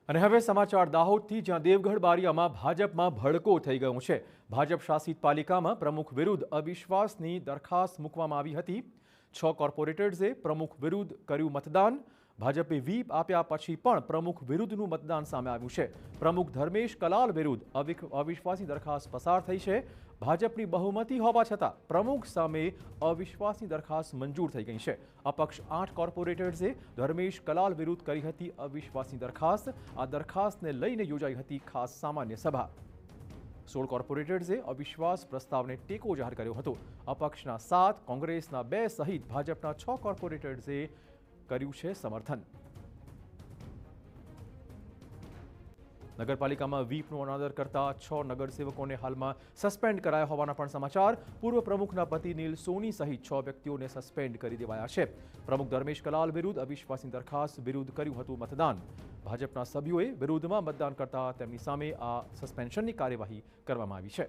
અને હવે સમાચાર દાહોદથી, જ્યાં દેવગઢ બારિયામાં ભાજપમાં ભડકો થઈ ગયો છે। ભાજપ શાસિત પાલિકામાં પ્રમુખ વિરુદ્ધ અવિશ્વાસની દરખાસ્ત મૂકવામાં આવી હતી। 6 કોર્પોરેટર્સે પ્રમુખ વિરુદ્ધ કર્યું મતદાન। ભાજપે વ્હીપ આપ્યા પછી પણ પ્રમુખ વિરુદ્ધનું મતદાન સામે આવ્યું છે। પ્રમુખ ધર્મેશ કલાલ વિરુદ્ધ અવિશ્વાસની દરખાસ્ત પસાર થઈ છે। ભાજપની બહુમતી હોવા છતાં પ્રમુખ સામે અવિશ્વાસની દરખાસ્ત મંજૂર થઈ ગઈ છે। અપક્ષ 8 કોર્પોરેટર્સે ધર્મેશ કલાલ વિરુદ્ધ કરી હતી અવિશ્વાસની દરખાસ્ત। આ દરખાસ્તને લઈને યોજાઈ હતી ખાસ સામાન્ય સભા। 16 કોર્પોરેટર્સે અવિશ્વાસ પ્રસ્તાવને ટેકો જાહેર કર્યો હતો। અપક્ષના 7, કોંગ્રેસના 2 સહિત ભાજપના 6 કોર્પોરેટર્સે કર્યું છે સમર્થન। નગરપાલિકામાં વ્હીપનો અનાદર કરતા 6 નગરસેવકોને હાલમાં સસ્પેન્ડ કરાયા હોવાના પણ સમાચાર। પૂર્વ પ્રમુખના પતિ નીલ સોની સહિત 6 વ્યક્તિઓને સસ્પેન્ડ કરી દેવાયા છે। પ્રમુખ ધર્મેશ કલાલ વિરુદ્ધ અવિશ્વાસની દરખાસ્ત વિરુદ્ધ કર્યું હતું મતદાન। ભાજપના સભ્યોએ વિરુદ્ધમાં મતદાન કરતા તેમની સામે આ સસ્પેન્શનની કાર્યવાહી કરવામાં આવી છે।